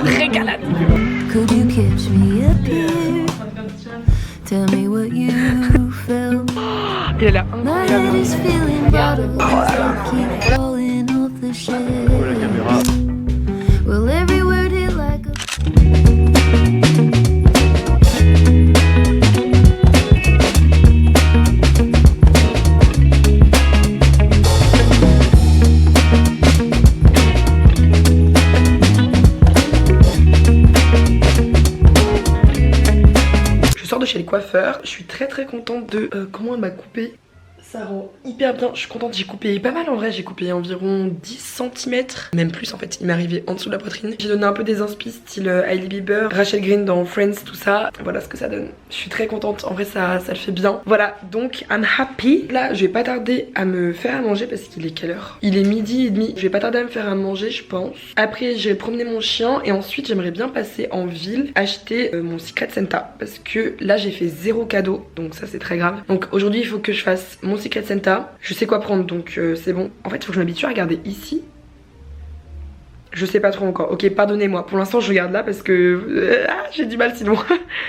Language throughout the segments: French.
Régalade. Could you catch me up here? Tell me what you felt. Il a l'air My head incroyable. is feeling bottled. Keep falling off the shelf. Well, every word hit like a. Je sors de chez les coiffeurs, je suis très contente de comment elle m'a coupé. Ça rend hyper bien, je suis contente, j'ai coupé pas mal en vrai, j'ai coupé environ 10 cm, même plus en fait, il m'est arrivé en dessous de la poitrine. J'ai donné un peu des inspi style Hailey Bieber, Rachel Green dans Friends, tout ça, voilà ce que ça donne. Je suis très contente, en vrai ça le fait bien. Voilà, donc I'm happy. Là je vais pas tarder à me faire à manger parce qu'il est quelle heure? Il est 12h30, je vais pas tarder à me faire à manger je pense. Après j'ai promené mon chien et ensuite j'aimerais bien passer en ville, acheter mon Secret Santa parce que là j'ai fait 0 cadeau, donc ça c'est très grave. Donc aujourd'hui il faut que je fasse mon Secret Santa, je sais quoi prendre donc c'est bon. En fait il faut que je m'habitue à regarder ici. Je sais pas trop encore, ok pardonnez-moi, pour l'instant je regarde là parce que j'ai du mal sinon.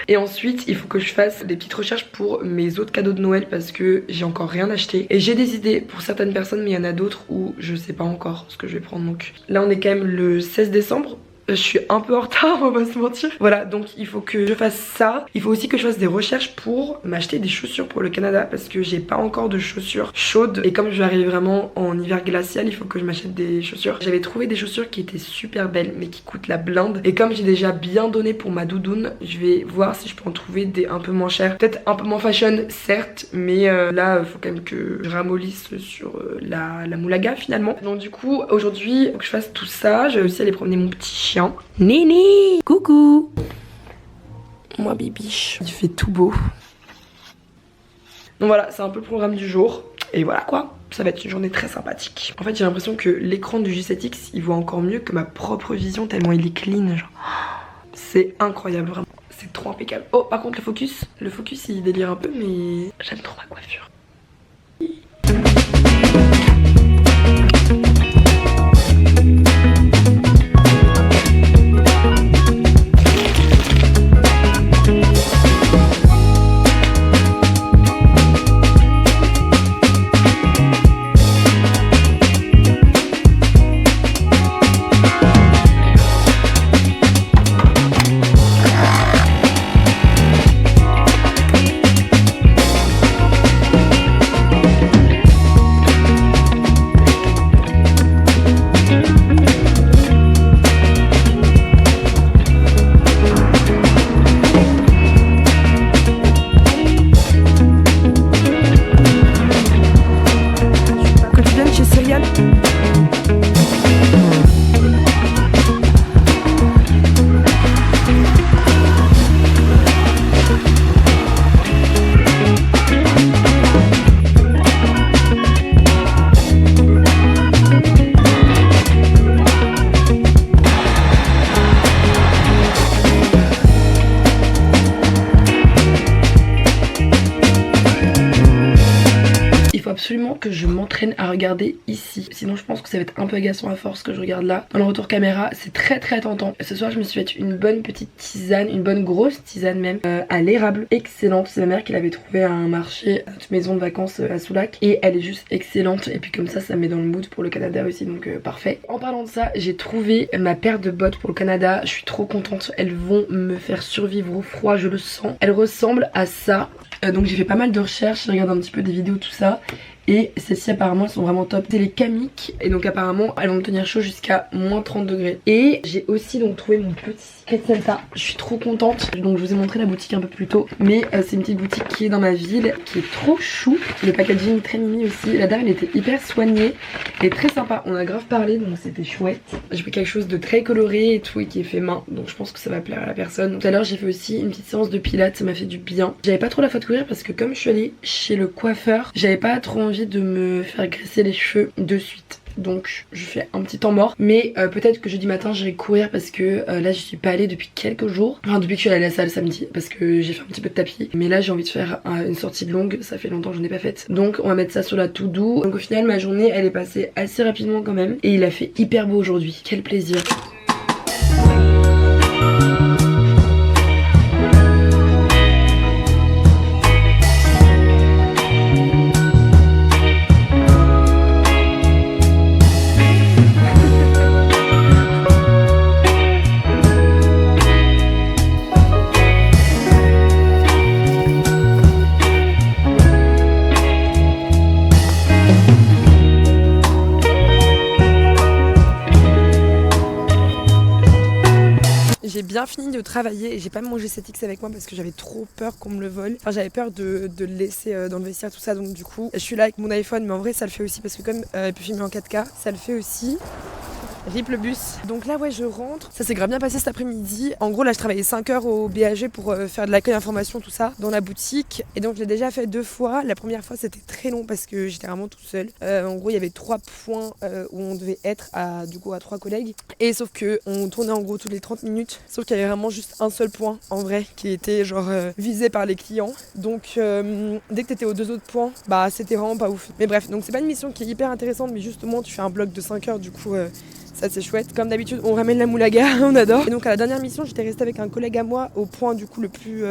Et ensuite il faut que je fasse des petites recherches pour mes autres cadeaux de Noël parce que j'ai encore rien acheté. Et j'ai des idées pour certaines personnes mais il y en a d'autres où je sais pas encore ce que je vais prendre. Donc là on est quand même le 16 décembre. Je suis un peu en retard, on va pas se mentir. Voilà, donc il faut que je fasse ça. Il faut aussi que je fasse des recherches pour m'acheter des chaussures pour le Canada parce que j'ai pas encore de chaussures chaudes. Et comme je vais arriver vraiment en hiver glacial, il faut que je m'achète des chaussures. J'avais trouvé des chaussures qui étaient super belles mais qui coûtent la blinde. Et comme j'ai déjà bien donné pour ma doudoune, je vais voir si je peux en trouver des un peu moins chères. Peut-être un peu moins fashion, certes, mais là, il faut quand même que je ramollisse sur la moulaga finalement. Donc du coup, aujourd'hui, il faut que je fasse tout ça. Je vais aussi aller promener mon petit chien. Nini, coucou. Moi bibiche, il fait tout beau. Donc voilà, c'est un peu le programme du jour. Et voilà quoi, ça va être une journée très sympathique. En fait j'ai l'impression que l'écran du J7X il voit encore mieux que ma propre vision tellement il est clean genre. C'est incroyable vraiment, c'est trop impeccable. Oh par contre le focus il délire un peu mais j'aime trop ma coiffure. Absolument que je m'entraîne à regarder ici, sinon je pense que ça va être un peu agaçant à force que je regarde là. Dans le retour caméra c'est très tentant. Ce soir je me suis fait une bonne petite tisane, une bonne grosse tisane même à l'érable, excellente. C'est ma mère qui l'avait trouvée à un marché à notre maison de vacances à Soulac et elle est juste excellente. Et puis comme ça me met dans le mood pour le Canada aussi, donc parfait. En parlant de ça, j'ai trouvé ma paire de bottes pour le Canada, je suis trop contente. Elles vont me faire survivre au froid, je le sens. Elles ressemblent à ça. Donc j'ai fait pas mal de recherches, j'ai regardé un petit peu des vidéos tout ça. Et celles-ci apparemment elles sont vraiment top. C'est les Kamik et donc apparemment elles vont me tenir chaud jusqu'à moins 30 degrés. Et j'ai aussi donc trouvé mon petit Secret Santa. Je suis trop contente. Donc je vous ai montré la boutique un peu plus tôt. Mais c'est une petite boutique qui est dans ma ville, qui est trop chou. Le packaging très mimi aussi. La dame elle était hyper soignée et très sympa. On a grave parlé donc c'était chouette. J'ai pris quelque chose de très coloré et tout et qui est fait main. Donc je pense que ça va plaire à la personne. Tout à l'heure j'ai fait aussi une petite séance de pilates, ça m'a fait du bien. J'avais pas trop la foi de courir parce que comme je suis allée chez le coiffeur, j'avais pas trop envie de me faire graisser les cheveux de suite. Donc je fais un petit temps mort. Mais peut-être que jeudi matin j'irai courir parce que là je suis pas allée depuis quelques jours. Enfin depuis que je suis allée à la salle samedi parce que j'ai fait un petit peu de tapis. Mais là j'ai envie de faire une sortie longue, ça fait longtemps que je n'ai pas faite. Donc on va mettre ça sur la to do. Donc au final ma journée elle est passée assez rapidement quand même. Et il a fait hyper beau aujourd'hui, quel plaisir. j'ai bien fini de travailler et j'ai pas mangé cet X avec moi parce que j'avais trop peur qu'on me le vole. Enfin j'avais peur de le laisser dans le vestiaire tout ça, donc du coup je suis là avec mon iPhone, mais en vrai ça le fait aussi parce que comme elle peut filmer en 4K, ça le fait aussi. Rip le bus. Donc là ouais je rentre. Ça s'est grave bien passé cet après-midi. En gros là je travaillais 5 heures au BAG pour faire de l'accueil information tout ça dans la boutique. Et donc je l'ai déjà fait 2 fois. La première fois c'était très long parce que j'étais vraiment toute seule. En gros il y avait 3 points où on devait être du coup à 3 collègues. Et sauf que on tournait en gros toutes les 30 minutes. Sauf qu'il y avait vraiment juste un seul point en vrai qui était genre visé par les clients. Donc dès que t'étais aux 2 autres points, bah c'était vraiment pas ouf. Mais bref, donc c'est pas une mission qui est hyper intéressante, mais justement tu fais un bloc de 5 heures du coup ça c'est chouette. Comme d'habitude on ramène la moulaga, on adore. Et donc à la dernière mission j'étais restée avec un collègue à moi au point du coup le plus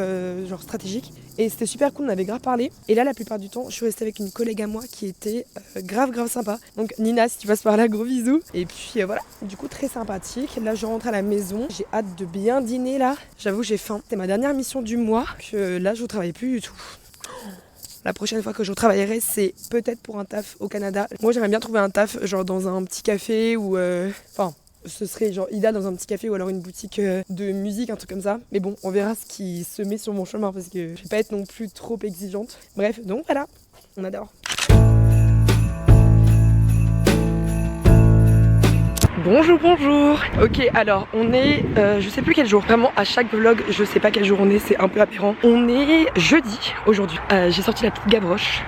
genre stratégique. Et c'était super cool, on avait grave parlé. Et là la plupart du temps je suis restée avec une collègue à moi qui était grave sympa. Donc Nina si tu passes par là, gros bisous. Et puis voilà, du coup très sympathique. Là je rentre à la maison, j'ai hâte de bien dîner là. J'avoue j'ai faim. C'était ma dernière mission du mois, que là je ne travaille plus du tout. La prochaine fois que je travaillerai, c'est peut-être pour un taf au Canada. Moi, j'aimerais bien trouver un taf, genre dans un petit café ou... Enfin, ce serait genre Ida dans un petit café ou alors une boutique de musique, un truc comme ça. Mais bon, on verra ce qui se met sur mon chemin parce que je vais pas être non plus trop exigeante. Bref, donc voilà, on adore. Bonjour. Ok, alors on est, je sais plus quel jour. Vraiment à chaque vlog, je sais pas quel jour on est, c'est un peu aberrant. On est jeudi aujourd'hui. J'ai sorti la petite Gavroche.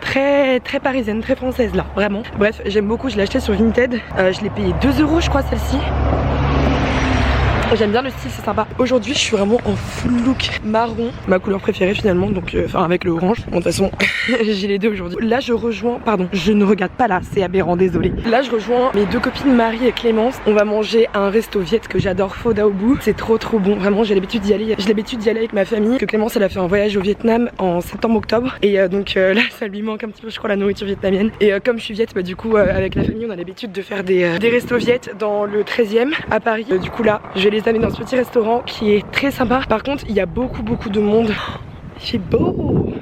Très parisienne, très française là, vraiment. Bref, j'aime beaucoup, je l'ai acheté sur Vinted. Je l'ai payé 2 € je crois celle-ci. J'aime bien le style, c'est sympa. Aujourd'hui je suis vraiment en full look marron, ma couleur préférée finalement, donc enfin avec le orange. Bon de toute façon j'ai les deux aujourd'hui. Là je rejoins, pardon, je ne regarde pas là, c'est aberrant, désolé. Là je rejoins mes 2 copines Marie et Clémence. On va manger à un resto viet que j'adore, Pho Dao Bu. C'est trop bon, vraiment j'ai l'habitude d'y aller. J'ai l'habitude d'y aller avec ma famille. Que Clémence elle a fait un voyage au Vietnam en septembre-octobre. Et donc là ça lui manque un petit peu je crois la nourriture vietnamienne. Et comme je suis viet, bah du coup avec la famille on a l'habitude de faire des restos viet dans le 13e à Paris. Du coup là je vais les amener dans ce petit restaurant qui est très sympa. Par contre il y a beaucoup de monde. C'est beau,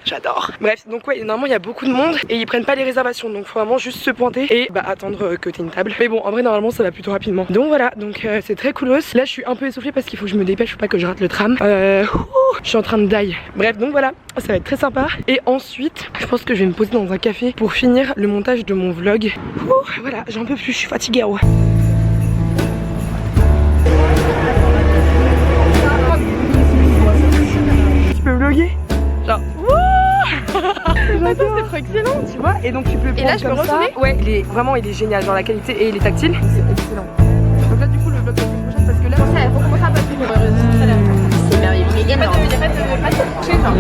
j'adore. Bref, donc ouais, normalement il y a beaucoup de monde et ils prennent pas les réservations, donc faut vraiment juste se pointer et bah attendre que t'aies une table. Mais bon, en vrai normalement ça va plutôt rapidement. Donc voilà, donc c'est très coolos. Là je suis un peu essoufflée parce qu'il faut que je me dépêche, faut pas que je rate le tram. Je suis en train de die. Bref, donc voilà, ça va être très sympa. Et ensuite, je pense que je vais me poser dans un café pour finir le montage de mon vlog. Voilà, j'en peux plus, je suis fatiguée. Ouais. Tu peux vlogger? Genre j'adore, c'est trop excellent, tu vois. Et donc tu peux prendre comme ça. Ouais, vraiment il est génial, genre la qualité et il est tactile. C'est excellent. Donc là du coup le vlog de la semaine prochaine parce que là il faut commencer à passer pour c'est merveilleux. Il y a pas de toucher genre.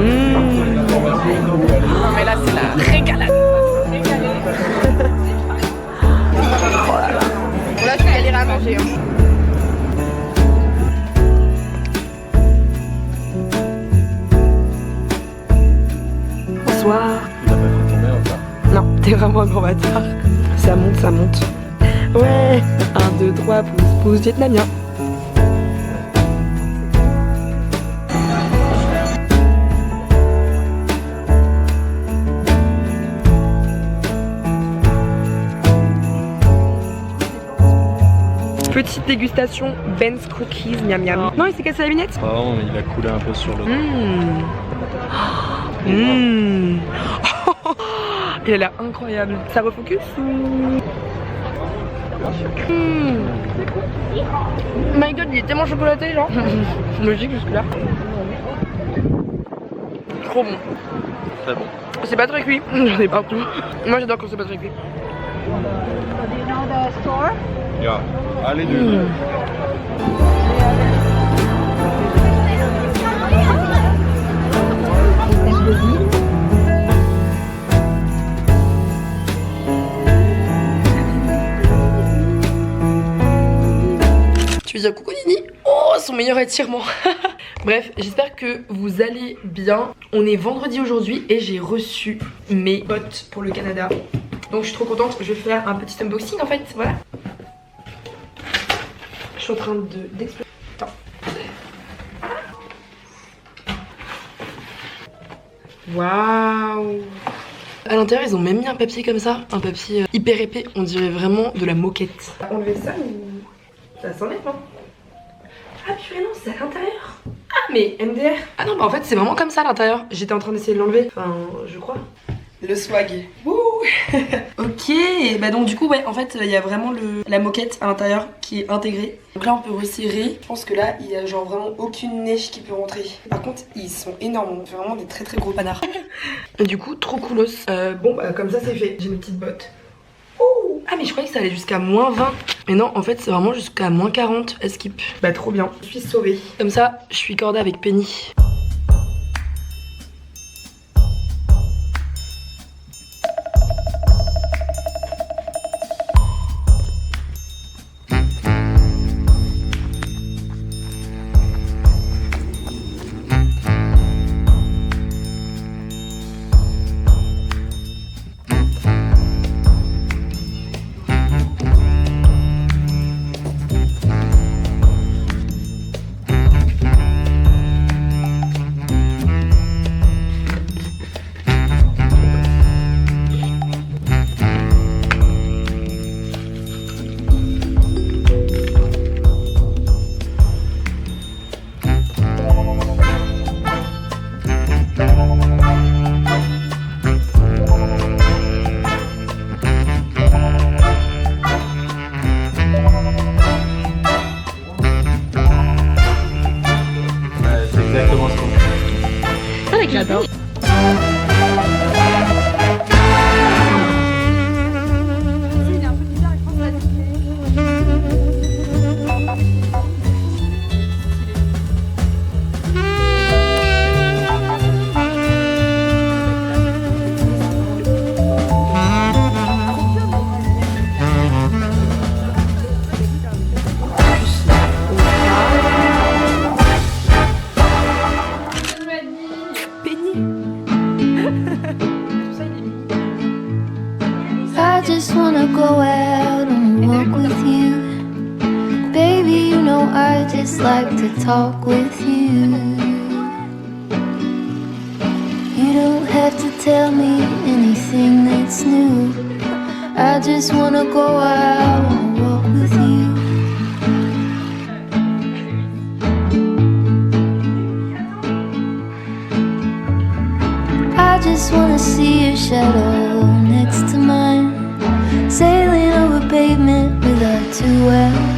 Non mais là c'est la régalade. Oh là là. Bon là je vais galérer à manger hein. Bonsoir. Il a pas fait tomber encore. Non, t'es vraiment un gros bâtard. Ça monte. Ouais. 1, 2, 3, pouce vietnamien. Petite dégustation Ben's Cookies, miam miam. Non, il s'est cassé la lunette. Oh, il a coulé un peu sur le. Il a l'air incroyable. Ça refocus ou... My god, il est tellement chocolaté, genre. Logique jusque là. Trop bon. Très bon. C'est pas très cuit, j'en ai partout. Moi j'adore quand c'est pas très cuit. Yeah. Allez deux. Tu veux dire coucou Nini? Oh, son meilleur étirement. Bref, j'espère que vous allez bien. On est vendredi aujourd'hui et j'ai reçu mes bottes pour le Canada. Donc je suis trop contente, je vais faire un petit unboxing en fait, voilà. Je suis en train d'explorer. Attends. Waouh. À l'intérieur ils ont même mis un papier comme ça, un papier hyper épais, on dirait vraiment de la moquette. Enlever ça ou... ça s'enlève hein? Ah purée non, c'est à l'intérieur. Ah mais MDR. Ah non bah en fait c'est vraiment comme ça à l'intérieur. J'étais en train d'essayer de l'enlever. Enfin je crois. Le swag. Wouh. Ok, bah donc du coup ouais en fait il y a vraiment la moquette à l'intérieur qui est intégrée. Donc là on peut resserrer. Je pense que là il y a genre vraiment aucune neige qui peut rentrer. Par contre ils sont énormes, on fait vraiment des très très gros panards. Et du coup trop coolos. Bon bah comme ça c'est fait. J'ai mes petites bottes. Oh. Ah mais je croyais que ça allait jusqu'à -20. Mais non en fait c'est vraiment jusqu'à -40 skip. Bah trop bien, je suis sauvée. Comme ça je suis cordée avec Penny. J'adore. I just wanna go out on a walk with you. Baby, you know I just like to talk with you. You don't have to tell me anything that's new. I just wanna go out on a walk with you. I just wanna see your shadow next to mine, sailing over pavement with our 2 arms.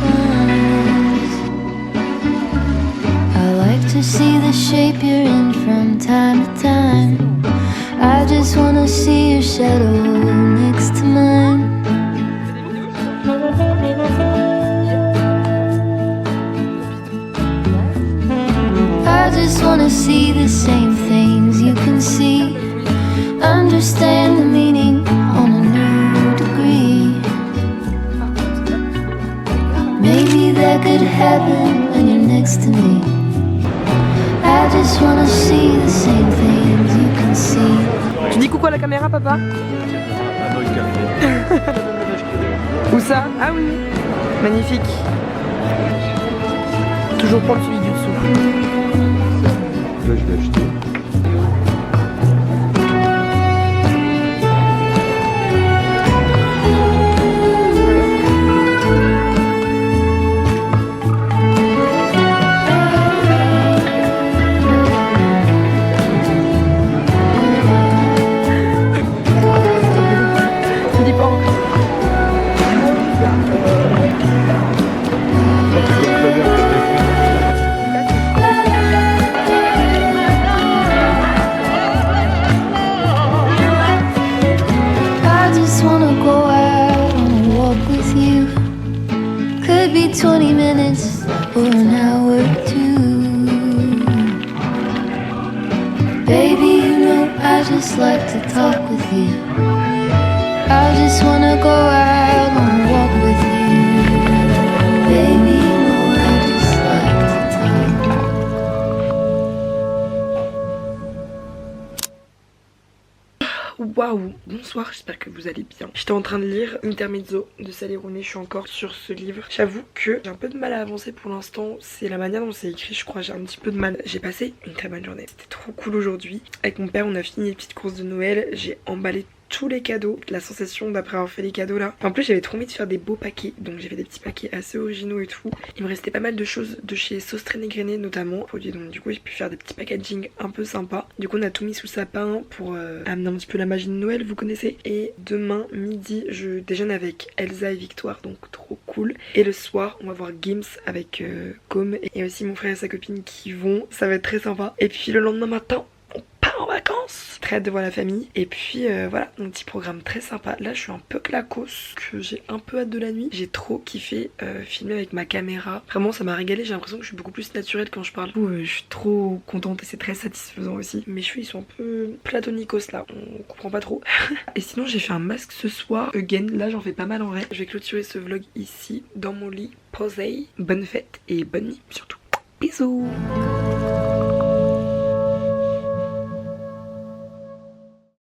I like to see the shape you're in from time to time. I just wanna see your shadow next to mine. I just wanna see the same things you can see, understand the meaning on a new degree. Maybe that could happen when you're next to me. I just wanna see the same things you can see. Tu dis coucou à la caméra papa? Où ça? Ah oui. Magnifique. Toujours prendre celui du dessous. Là je l'ai acheté. I just wanna go out on a walk with you. Could be 20 minutes or an hour or 2. Baby, you know I just like to talk with you. I just wanna go out on a walk with you. Baby, you know I just like to talk. Waouh, bonsoir, j'espère que vous allez bien. J'étais en train de lire Intermezzo de Sally Rooney, je suis encore sur ce livre. J'avoue que j'ai un peu de mal à avancer pour l'instant, c'est la manière dont c'est écrit, je crois, j'ai un petit peu de mal. J'ai passé une très bonne journée, c'était trop cool aujourd'hui. Avec mon père, on a fini les petites courses de Noël, j'ai emballé tous les cadeaux. La sensation d'après avoir fait les cadeaux là. En plus j'avais trop envie de faire des beaux paquets, donc j'ai fait des petits paquets assez originaux et tout. Il me restait pas mal de choses de chez Sauce Traînée Grainée notamment. Donc du coup j'ai pu faire des petits packaging un peu sympas. Du coup on a tout mis sous le sapin pour amener un petit peu la magie de Noël, vous connaissez. Et demain midi je déjeune avec Elsa et Victoire, donc trop cool. Et le soir on va voir Gims avec Com et aussi mon frère et sa copine qui vont. Ça va être très sympa. Et puis le lendemain matin on part en vacances. Très hâte de voir la famille. Et puis voilà, mon petit programme très sympa. Là je suis un peu clacos, que j'ai un peu hâte de la nuit. J'ai trop kiffé filmer avec ma caméra. Vraiment ça m'a régalé, j'ai l'impression que je suis beaucoup plus naturelle quand je parle. Je suis trop contente et c'est très satisfaisant aussi. Mes cheveux ils sont un peu platonicos là, on comprend pas trop. Et sinon j'ai fait un masque ce soir. Again, là j'en fais pas mal en vrai. Je vais clôturer ce vlog ici, dans mon lit, posé. Bonne fête et bonne nuit surtout. Bisous.